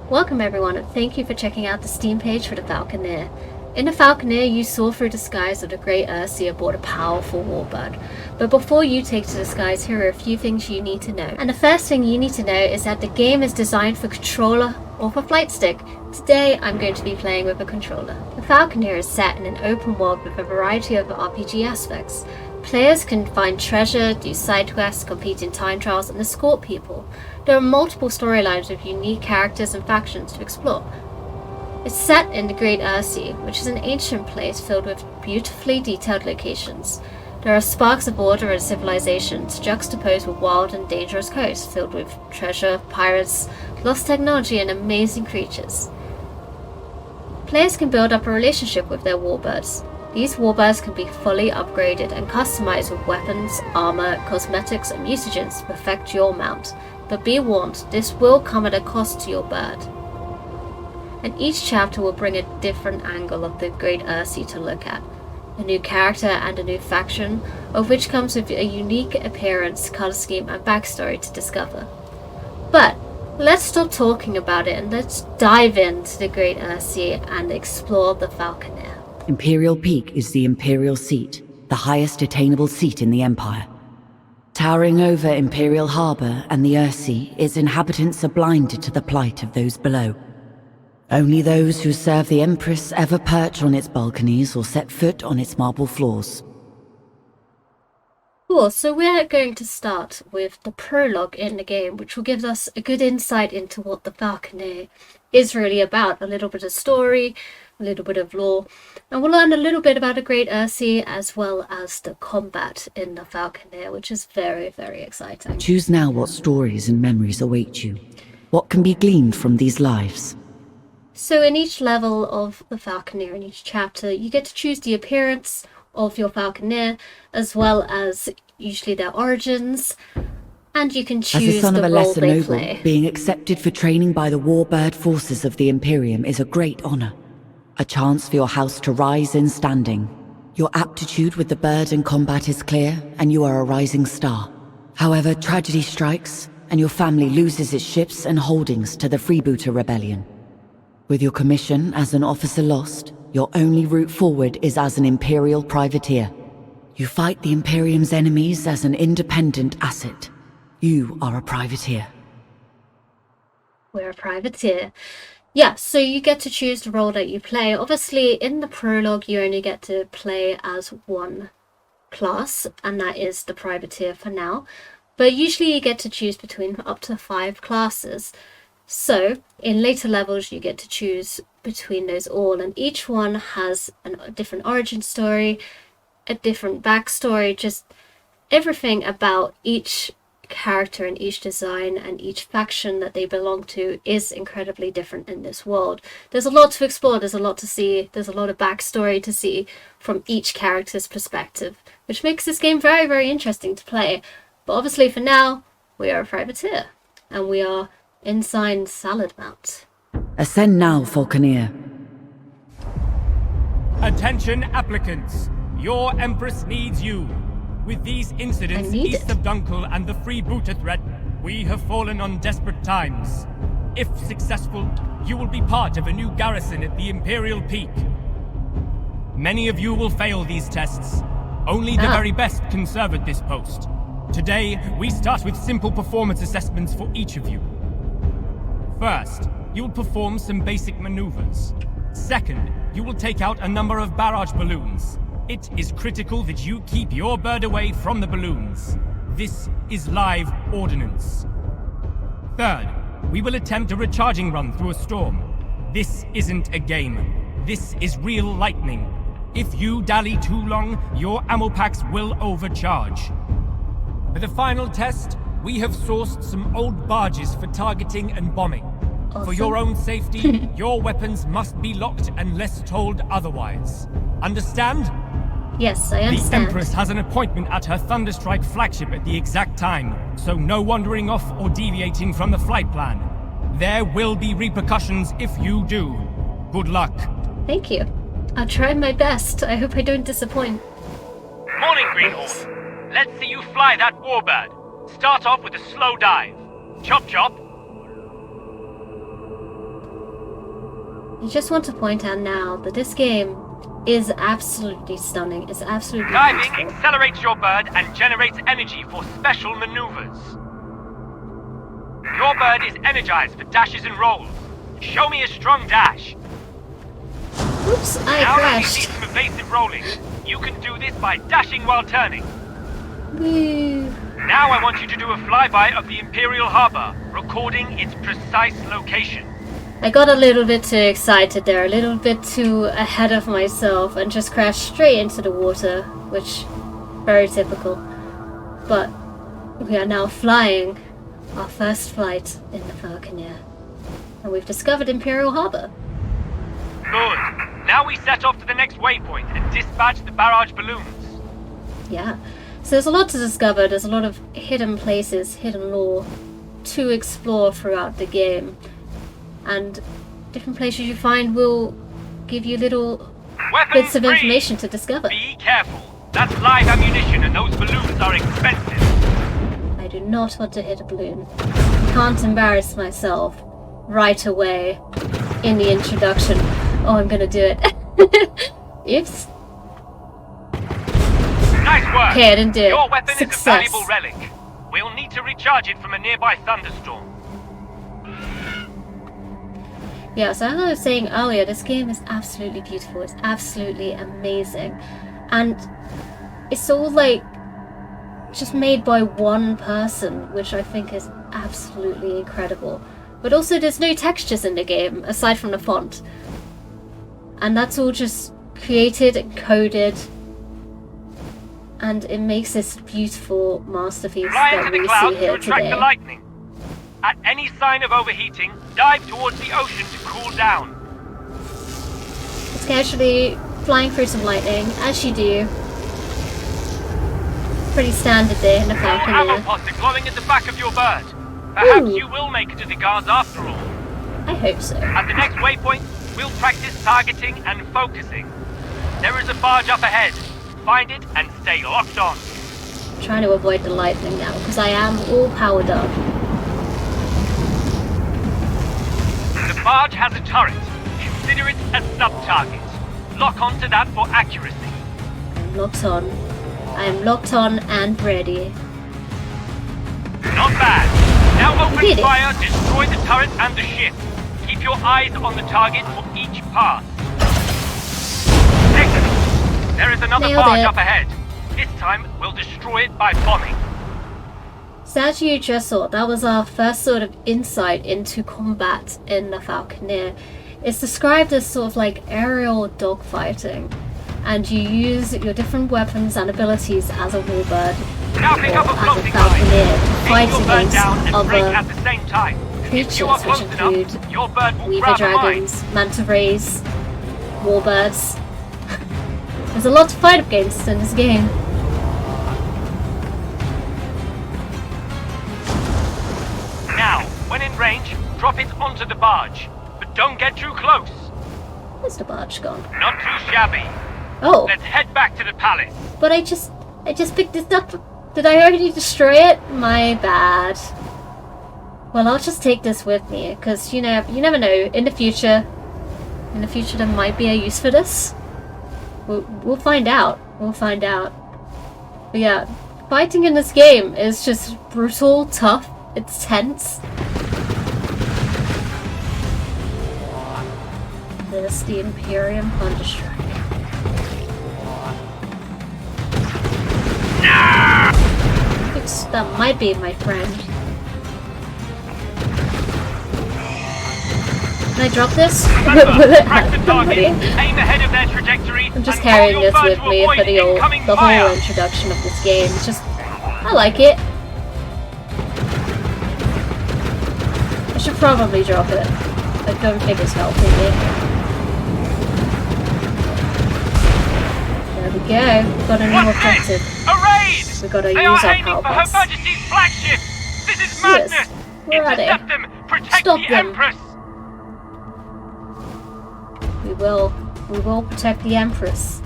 Welcome everyone, and thank you for checking out the Steam page for the Falconeer. In the Falconeer, you soar through the skies of the Great Ursee aboard a powerful warbird. But before you take to the skies, here are a few things you need to know. And the first thing you need to know is that the game is designed for controller or for flight stick. Today, I'm going to be playing with a controller. The Falconeer is set in an open world with a variety of RPG aspects. Players can find treasure, do side quests, compete in time trials, and escort people. There are multiple storylines with unique characters and factions to explore. It's set in the Great Ursee, which is an ancient place filled with beautifully detailed locations. There are sparks of order and civilizations juxtaposed with wild and dangerous coasts filled with treasure, pirates, lost technology, and amazing creatures. Players can build up a relationship with their warbirds. These warbirds can be fully upgraded and customized with weapons, armor, cosmetics, and mutagens to perfect your mount. But be warned, this will come at a cost to your bird. And each chapter will bring a different angle of the Great Ursee to look at. A new character and a new faction, of which comes with a unique appearance, color scheme, and backstory to discover. But let's stop talking about it and let's dive into the Great Ursee and explore the Falconer. Imperial Peak is the Imperial seat, the highest attainable seat in the Empire. Towering over Imperial Harbour and the Ursee, its inhabitants are blinded to the plight of those below. Only those who serve the Empress ever perch on its balconies or set foot on its marble floors. Cool, so we're going to start with the prologue in the game, which will give us a good insight into what the Falconer is really about. A little bit of story, a little bit of lore, and we'll learn a little bit about the Great Ursee as well as the combat in the Falconer, which is very, very exciting. Choose now what stories and memories await you. What can be gleaned from these lives? So in each level of the Falconer, in each chapter, you get to choose the appearance of your Falconer, as well as usually their origins, and you can choose as the son the of a role lesser they noble, play. being accepted for training by the warbird forces of the Imperium is a great honor. A chance for your house to rise in standing. Your aptitude with the bird and combat is clear, and you are a rising star. However, tragedy strikes, and your family loses its ships and holdings to the Freebooter Rebellion. With your commission as an officer lost, your only route forward is as an Imperial privateer. You fight the Imperium's enemies as an independent asset. You are a privateer. We're a privateer. Yeah, so you get to choose the role that you play. Obviously, in the prologue, you only get to play as one class, and that is the privateer for now. But usually you get to choose between up to 5 classes. So, in later levels, you get to choose between those all, and each one has a different origin story, a different backstory, just everything about each character and each design and each faction that they belong to is incredibly different in this world. There's a lot to explore, there's a lot to see, there's a lot of backstory to see from each character's perspective, which makes this game very, very interesting to play. But obviously for now, we are a privateer, and we are Ensign Salad Mount. Ascend now, Falconeer. Attention applicants, your Empress needs you. With these incidents east of Dunkle and the freebooter threat, we have fallen on desperate times. If successful, you will be part of a new garrison at the Imperial Peak. Many of you will fail these tests. Only the very best can serve at this post. Today, we start with simple performance assessments for each of you. First, you will perform some basic maneuvers. Second, you will take out a number of barrage balloons. It is critical that you keep your bird away from the balloons. This is live ordnance. Third, we will attempt a recharging run through a storm. This isn't a game. This is real lightning. If you dally too long, your ammo packs will overcharge. For the final test, we have sourced some old barges for targeting and bombing. Awesome. For your own safety, your weapons must be locked unless told otherwise. Understand? Yes, I understand. The Empress has an appointment at her Thunderstrike flagship at the exact time, so no wandering off or deviating from the flight plan. There will be repercussions if you do. Good luck. Thank you. I'll try my best. I hope I don't disappoint. Morning, Greenhorn. Let's see you fly that warbird. Start off with a slow dive. Chop chop. I just want to point out now that this game is absolutely stunning. It's absolutely Diving beautiful. accelerates your bird and generates energy for special maneuvers. Your bird is energized for dashes and rolls. Show me a strong dash. Oops, I Now that you crashed. need some evasive rolling, you can do this by dashing while turning. Woo. Now I want you to do a flyby of the Imperial Harbor, recording its precise location. I got a little bit too excited there, a little bit too ahead of myself, and just crashed straight into the water, which very typical. But we are now flying our first flight in the Falconeer, and we've discovered Imperial Harbor. Good. Now we set off to the next waypoint and dispatch the barrage balloons. Yeah, so there's a lot to discover. There's a lot of hidden places, hidden lore to explore throughout the game. And different places you find will give you little Weapons bits of free. information to discover. Be careful. That's live ammunition and those balloons are expensive. I do not want to hit a balloon. I can't embarrass myself right away in the introduction. Oh, I'm gonna do it. Oops. Nice work. Okay, I didn't do it. Your weapon is a Success. valuable relic. We'll need to recharge it from a nearby thunderstorm. Yeah, so as I was saying earlier, this game is absolutely beautiful. It's absolutely amazing. And it's all like just made by one person, which I think is absolutely incredible. But also there's no textures in the game, aside from the font. And that's all just created and coded. And it makes this beautiful masterpiece Fly that into the we see clouds to here attract today. the lightning. At any sign of overheating, dive towards the ocean to cool down. It's casually flying through some lightning, as you do. Pretty standard day in the All ammo Falconer. pods are glowing at the back of your bird. Perhaps Ooh. you will make it to the guards after all. I hope so. At the next waypoint, we'll practice targeting and focusing. There is a barge up ahead. Find it and stay locked on. I'm trying to avoid the lightning now, because I am all powered up. The barge has a turret. Consider it a sub-target. Lock onto that for accuracy. I'm locked on. I'm locked on and ready. Not bad. Now open Did it. fire, destroy the turret and the ship. Keep your eyes on the target for each pass. Excellent. There is another Nailed barge it. up ahead. This time, we'll destroy it by bombing. So as you just saw, that was our first sort of insight into combat in the Falconeer. It's described as sort of like aerial dogfighting, and you use your different weapons and abilities as a warbird Now pick or up a as a floating Falconeer to line. fight Aim your bird against down and brake at other the same time. creatures, If you are which close include enough, your bird will Weaver grab a mine. dragons, manta rays, warbirds. There's a lot to fight against in this game. Now, when in range, drop it onto the barge. But don't get too close. Where's the barge gone? Not too shabby. Oh, Let's head back to the palace. but I just picked this up. Did I already destroy it? My bad. Well, I'll just take this with me, because you never know. In the future there might be a use for this. We'll find out. We'll find out. But yeah, fighting in this game is just brutal, tough. It's tense. There's the Imperium Thunderstrike. That might be my friend. Can I drop this? Will it Track the hurt target, somebody? aim ahead of their trajectory, I'm just and carrying hold your this bird with to me avoid for the incoming whole fire. introduction of this game. It's just, I like it. I should probably drop it. I don't think it's helping me. There we go. We've got a new What's objective. this? A raid! We've got to They use are our aiming power for Her pods. Majesty's flagship! This is Yes. madness! Where are they? Intercept them! Protect Stop the them. Empress! We will protect the Empress.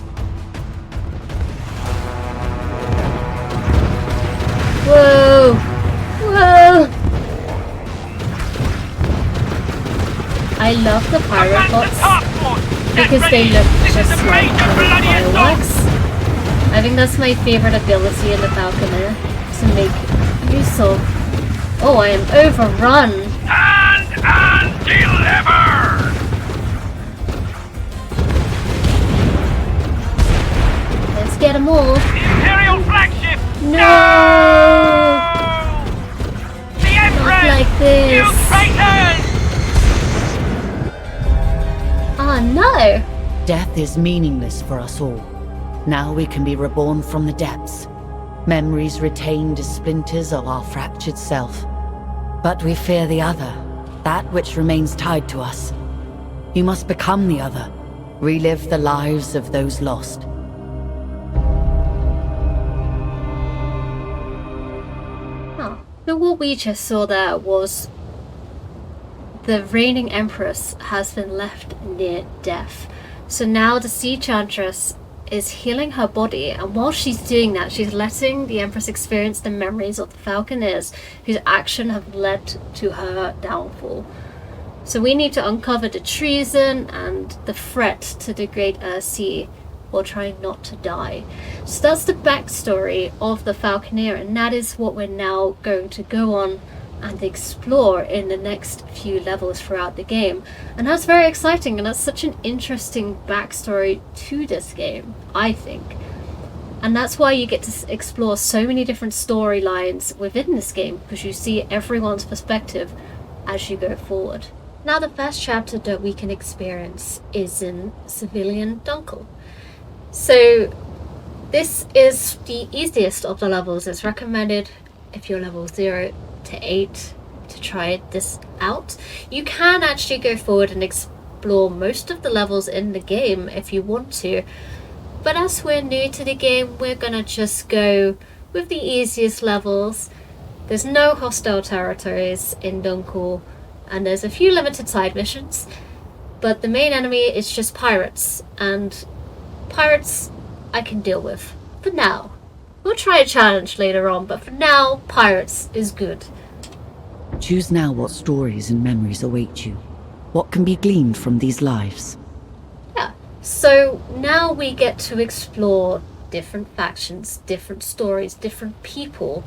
Whoa! Whoa! I I love the pirate bots because they look just like fireworks. I think that's my favorite ability in the Falconer, to make use of. Oh, I am overrun! And deliver! Let's get them all. The Imperial flagship! No! The Empress! Not like this. You traitors! Oh no! Death is meaningless for us all. Now we can be reborn from the depths. Memories retained as splinters of our fractured self. But we fear the other, that which remains tied to us. You must become the other, relive the lives of those lost. Oh, but what we just saw there was the reigning empress has been left near death. So now the Sea Enchantress is healing her body, and while she's doing that, she's letting the Empress experience the memories of the Falconers whose action have led to her downfall. So we need to uncover the treason and the threat to the Great Ursee while trying not to die. So that's the backstory of the Falconer, and that is what we're now going to go on and explore in the next few levels throughout the game. And that's very exciting, and that's such an interesting backstory to this game, I think. And that's why you get to explore so many different storylines within this game, because you see everyone's perspective as you go forward. Now the first chapter that we can experience is in civilian Dunkle. So this is the easiest of the levels. It's recommended if you're level 0 to 8 to try this out. You can actually go forward and explore most of the levels in the game if you want to, but as we're new to the game, we're gonna just go with the easiest levels. There's no hostile territories in Dunkle, and there's a few limited side missions, but the main enemy is just pirates, and pirates I can deal with for now. We'll try a challenge later on, but for now, pirates is good. Choose now what stories and memories await you. What can be gleaned from these lives? Yeah, so now we get to explore different factions, different stories, different people.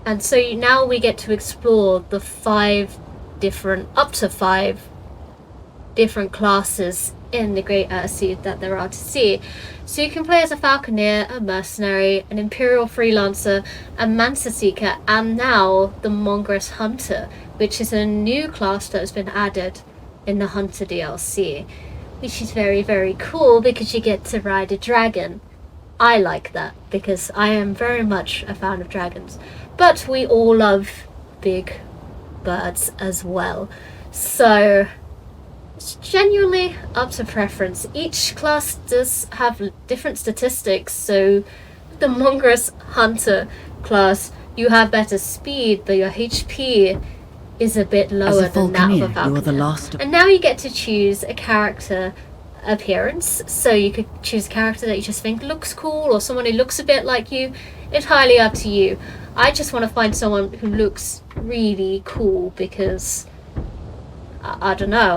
And so now we get to explore the up to 5 different classes in the Great Ursee that there are to see. So you can play as a Falconer, a mercenary, an Imperial freelancer, a Mancer seeker, and now the Mongrous Hunter, which is a new class that has been added in the Hunter DLC, which is very, very cool because you get to ride a dragon. I like that because I am very much a fan of dragons, but we all love big birds as well. So it's genuinely up to preference. Each class does have different statistics, so the Mongrous Hunter class, you have better speed, but your HP is a bit lower than that of a Falconer. You are the last and now you get to choose a character appearance, so you could choose a character that you just think looks cool, or someone who looks a bit like you. It's highly up to you. I just want to find someone who looks really cool because I don't know,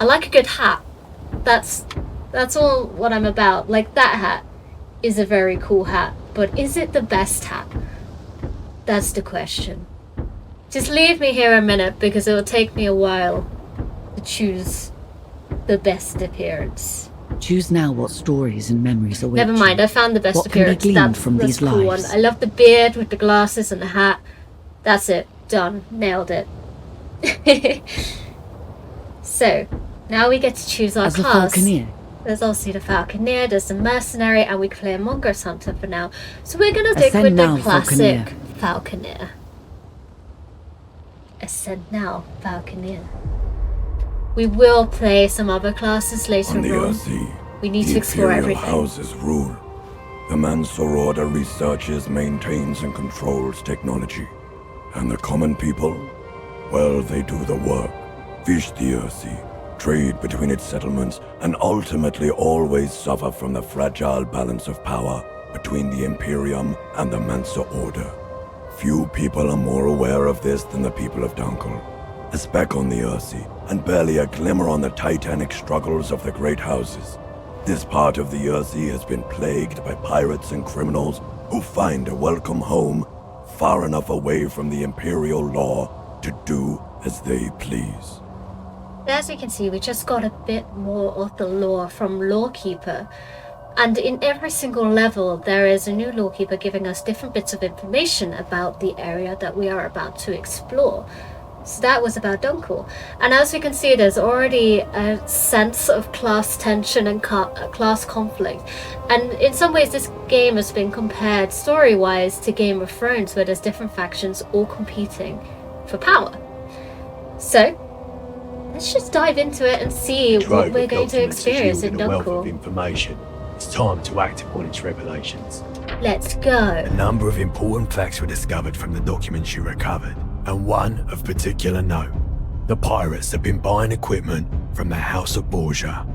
I like a good hat. That's all what I'm about. Like, that hat is a very cool hat, but is it the best hat? That's the question. Just leave me here a minute because it will take me a while to choose the best appearance. Choose now what stories and memories await Never mind, you. I found the best What appearance. Can be gleaned that's from these cool lives? one. I love the beard with the glasses and the hat. That's it. Done. Nailed it. So, now we get to choose our As a class. Falconer. There's also the Falconer, there's the mercenary, and we can play a Mongrous Hunter for now. So we're going to stick Ascend with now, the classic Falconer. Falconer. Ascend now, Falconer. We will play some other classes later On the on. Ursee, We need the to explore Imperial everything. houses rule. The Mancer Order researches, maintains, and controls technology. And the common people? Well, they do the work. Fish the Ursee, trade between its settlements, and ultimately always suffer from the fragile balance of power between the Imperium and the Mancer Order. Few people are more aware of this than the people of Dunkle. a speck on the Ursee, and barely a glimmer on the titanic struggles of the great houses. This part of the Ursee has been plagued by pirates and criminals who find a welcome home far enough away from the Imperial law to do as they please. As you can see, we just got a bit more of the lore from Lawkeeper. And in every single level, there is a new Lawkeeper giving us different bits of information about the area that we are about to explore. So that was about Dunkle. And as we can see, there's already a sense of class tension and class conflict. And in some ways, this game has been compared story-wise to Game of Thrones, where there's different factions all competing for power. So, let's just dive into it and see what we're going to experience in Dunkle. Information. It's time to act upon its revelations. Let's go. A number of important facts were discovered from the documents you recovered, and one of particular note. The pirates have been buying equipment from the House of Borgia.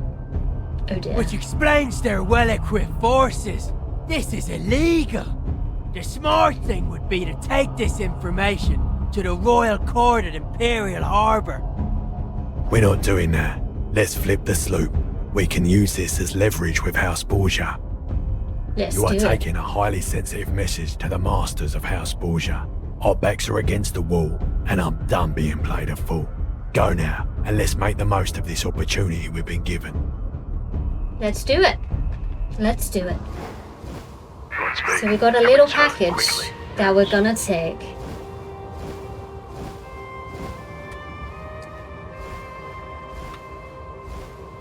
Oh dear. Which explains their well-equipped forces. This is illegal. The smart thing would be to take this information to the Royal Court at Imperial Harbour. We're not doing that. Let's flip the sloop. We can use this as leverage with House Borgia. You are taking a highly sensitive message to the masters of House Borgia. Our backs are against the wall, and I'm done being played a fool. Go now, and let's make the most of this opportunity we've been given. Let's do it. Let's do it. So we got a little package that we're gonna take.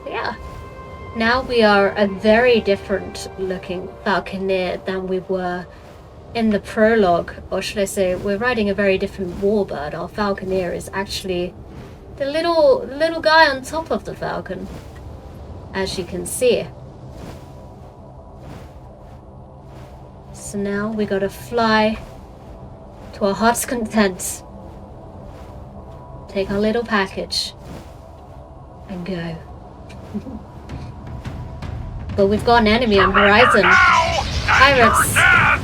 Yeah. Now we are a very different looking Falconeer than we were in the prologue, or should I say, we're riding a very different warbird. Our Falconeer is actually the little guy on top of the Falcon, as you can see. So now we gotta fly to our heart's content, take our little package, and go. But we've got an enemy on horizon. Pirates.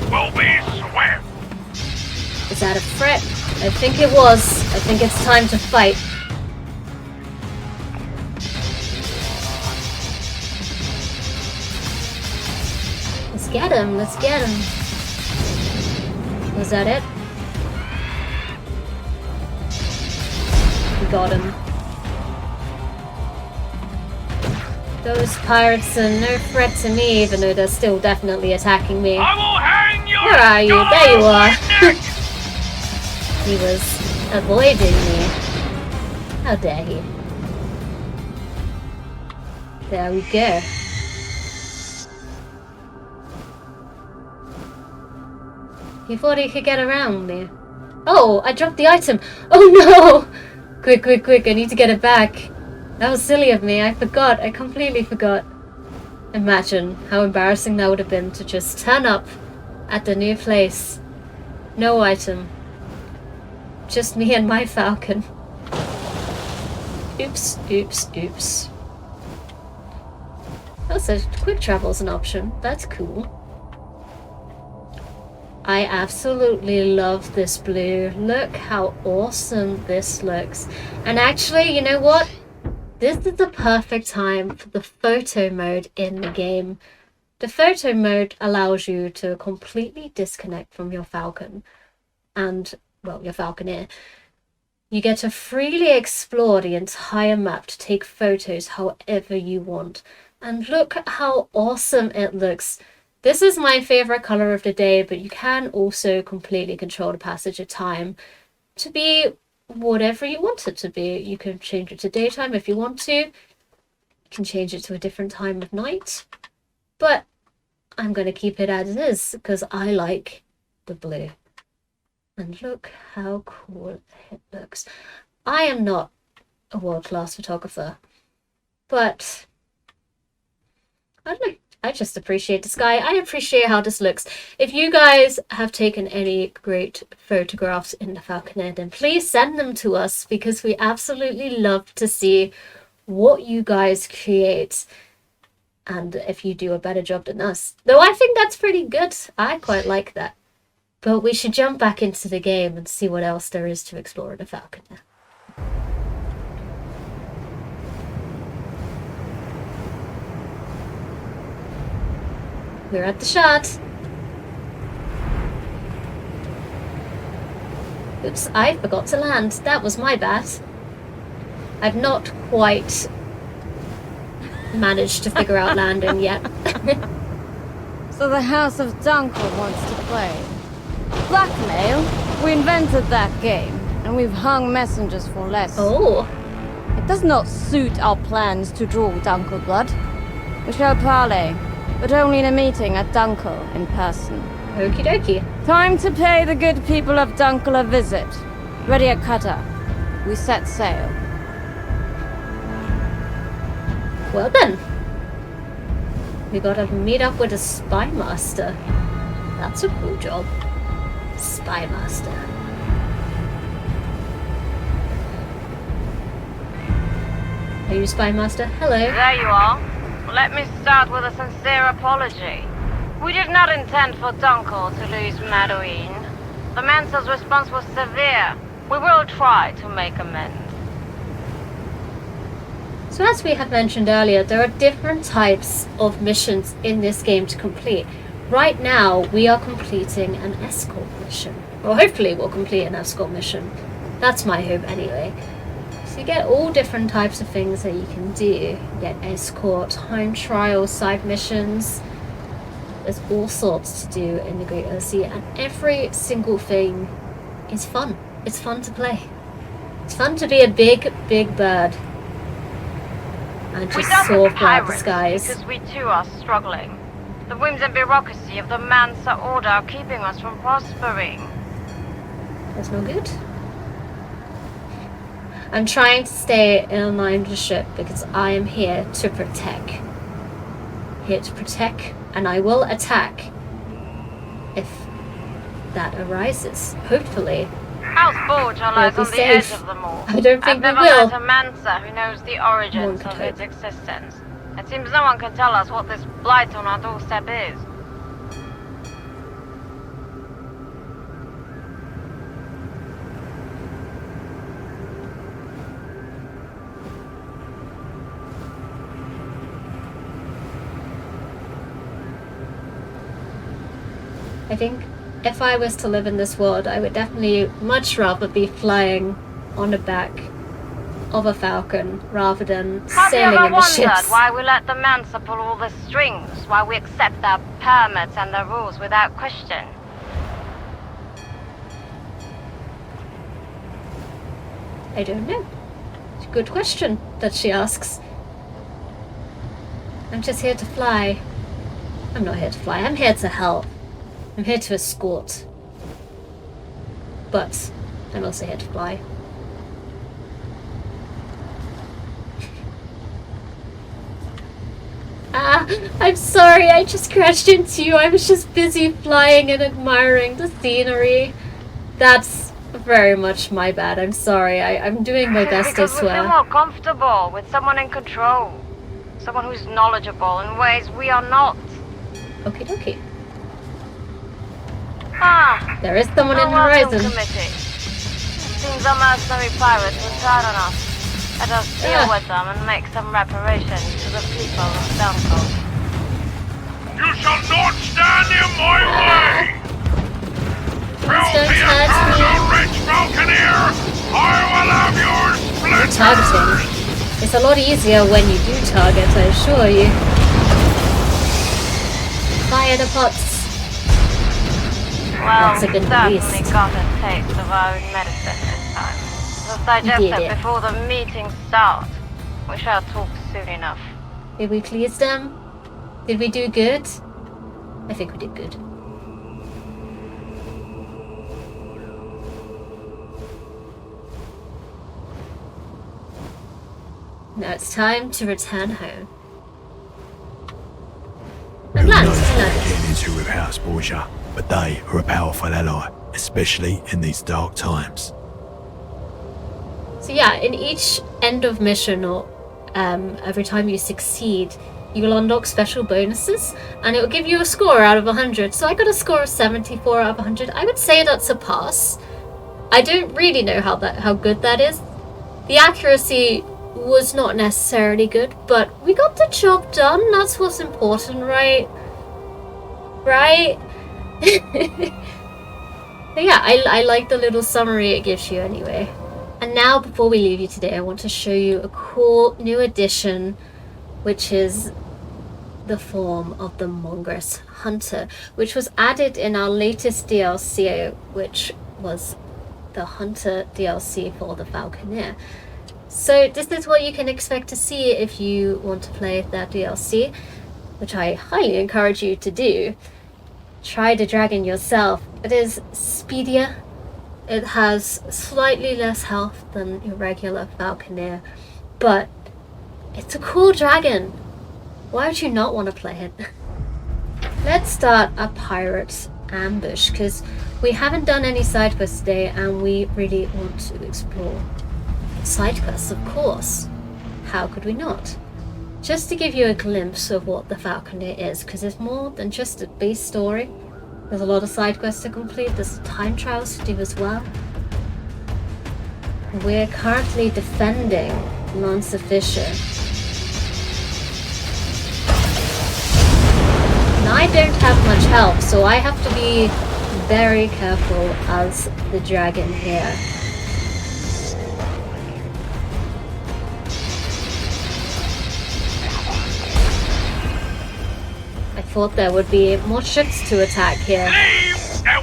Will be swift. Is that a threat? I think it was. I think it's time to fight. Let's get him. Let's get him. Was that it? We got him. Those pirates are no threat to me, even though they're still definitely attacking me. I will hang your Where are you? There you are. neck. He was avoiding me. How dare he? There we go. He thought he could get around me. Oh, I dropped the item. Oh no! Quick, quick, quick, I need to get it back. That was silly of me. I forgot. I completely forgot. Imagine how embarrassing that would have been to just turn up at the new place. No item. Just me and my Falcon. Oops, oops, oops. Also, quick travel's an option. That's cool. I absolutely love this blue. Look how awesome this looks. And actually, you know what? This is the perfect time for the photo mode in the game. The photo mode allows you to completely disconnect from your Falcon and, well, your Falconeer. You get to freely explore the entire map to take photos however you want. And look at how awesome it looks. This is my favorite color of the day, but you can also completely control the passage of time to be whatever you want it to be. You can change it to daytime if you want to. You can change it to a different time of night. But I'm going to keep it as is because I like the blue. And look how cool it looks. I am not a world-class photographer, but I just appreciate the sky. I appreciate how this looks. If you guys have taken any great photographs in the Falconer, then please send them to us because we absolutely love to see what you guys create. And if you do a better job than us. Though I think that's pretty good. I quite like that. But we should jump back into the game and see what else there is to explore in the Falconer. We're at the shard. Oops, I forgot to land. That was my bad. I've not quite managed to figure out landing yet. So the House of Dunkle wants to play. Blackmail? We invented that game, and we've hung messengers for less. Oh. It does not suit our plans to draw Dunkle blood. We shall parley, but only in a meeting at Dunkle in person. Okie dokie. Time to pay the good people of Dunkle a visit. Ready a cutter. We set sail. Well then. We gotta meet up with a spy master. That's a cool job. Spy master. Are you spy master? Hello. There you are. Let me start with a sincere apology. We did not intend for Dunkle to lose Madouine. The Mensa's response was severe. We will try to make amends. So as we had mentioned earlier, there are different types of missions in this game to complete. Right now, we are completing an escort mission. Or hopefully we'll complete an escort mission. That's my hope anyway. So you get all different types of things that you can do. You get escort, time trial, side missions. There's all sorts to do in the Great Ursee, and every single thing is fun. It's fun to play. It's fun to be a big, big bird. And just soar throughout the skies. Because we too are struggling. The whims and bureaucracy of the Mansa Order are keeping us from prospering. That's no good. I'm trying to stay in aligned with the ship because I am here to protect. Here to protect, and I will attack if that arises. Hopefully. House Borgia lies on the edge of them all. I don't think we I've will. never met a Mansa who knows the origins of its existence. It seems no one can tell us what this blight on our doorstep is. I think if I was to live in this world, I would definitely much rather be flying on the back of a falcon rather than sailing in the ships. Have you ever wondered why we let the Mansa pull all the strings, why we accept their permits and their rules without question? I don't know. It's a good question that she asks. I'm just here to fly. I'm not here to fly, I'm here to help. I'm here to escort. But I'm also here to fly. I'm sorry, I just crashed into you. I was just busy flying and admiring the scenery. That's very much my bad. I'm sorry. I'm doing my best, I swear. Because we feel more comfortable with someone in control. Someone who's knowledgeable in ways we are not. Okie dokie. There is someone in the horizon. Seems our mercenary pirates will turn on us. Let us deal with them and make some reparations to the people of Dunkle. You shall not stand in my way! Don't hurt me. Rich Falconeer! I will have yours splintered! Targeting. It's a lot easier when you do target, I assure you. Fire the pots. Well, that's a good certainly beast. got a taste of our own medicine this time. Let's digest it before the meeting starts. We shall talk soon enough. Did we please them? Did we do good? I think we did good. Now it's time to return home. Who knows what we're getting into with House Borgia, but they are a powerful ally, especially in these dark times. So yeah, in each end of mission or every time you succeed, you will unlock special bonuses and it will give you a score out of 100. So I got a score of 74 out of 100. I would say that's a pass. I don't really know how good that is. The accuracy was not necessarily good, but we got the job done. That's what's important, right? Right? But yeah, I like the little summary it gives you anyway. And now, before we leave you today, I want to show you a cool new addition, which is the form of the Mongress Hunter, which was added in our latest DLC, which was the Hunter DLC for the Falconeer. So this is what you can expect to see if you want to play that DLC, which I highly encourage you to do. Try the dragon yourself. It is speedier. It has slightly less health than your regular Falconeer, but it's a cool dragon. Why would you not want to play it? Let's start a pirate ambush, because we haven't done any side quests today and we really want to explore side quests, of course. How could we not? Just to give you a glimpse of what the Falconer is, because it's more than just a base story. There's a lot of side quests to complete, there's time trials to do as well. We're currently defending Lancer Fisher. And I don't have much help, so I have to be very careful as the dragon here. I thought there would be more ships to attack here.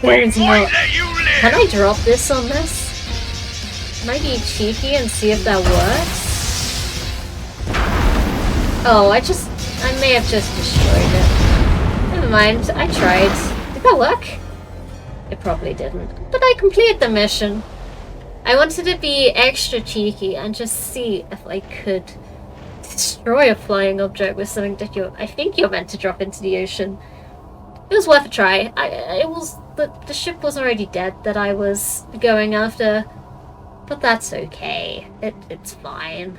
There is not. Can I drop this on this? Can I be cheeky and see if that works? Oh, I may have just destroyed it. Never mind, I tried. Did that work? It probably didn't. But I completed the mission. I wanted to be extra cheeky and just see if I could destroy a flying object with something that I think you're meant to drop into the ocean. It was worth a try. The ship was already dead that I was going after, but that's okay. It's fine.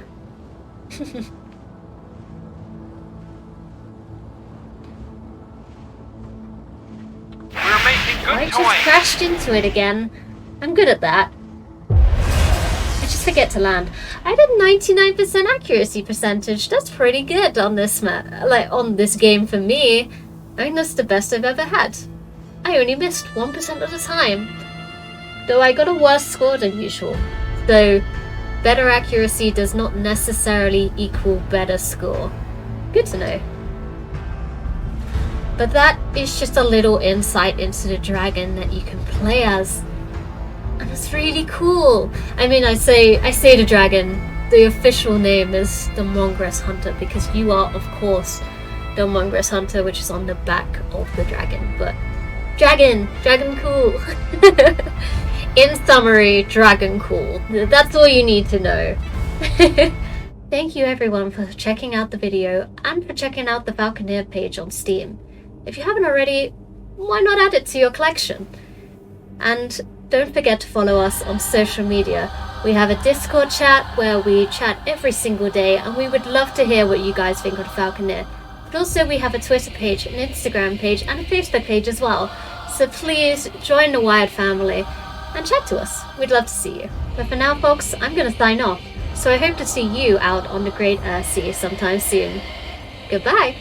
We're making good I just crashed into it again. I'm good at that. I just forget to land. I had a 99% accuracy percentage. That's pretty good on this on this game for me. I think that's the best I've ever had. I only missed 1% of the time. Though I got a worse score than usual. Though better accuracy does not necessarily equal better score. Good to know. But that is just a little insight into the dragon that you can play as. And it's really cool. I mean, I say the dragon. The official name is the Mongress Hunter because you are, of course, the Mongress Hunter, which is on the back of the dragon. But dragon cool. In summary, dragon cool. That's all you need to know. Thank you everyone for checking out the video and for checking out the Falconeer page on Steam. If you haven't already, why not add it to your collection? And don't forget to follow us on social media. We have a Discord chat where we chat every single day and we would love to hear what you guys think of the Falconeer. But also we have a Twitter page, an Instagram page and a Facebook page as well. So please join the Wired family and chat to us. We'd love to see you. But for now folks, I'm going to sign off. So I hope to see you out on the Great Ursee sometime soon. Goodbye!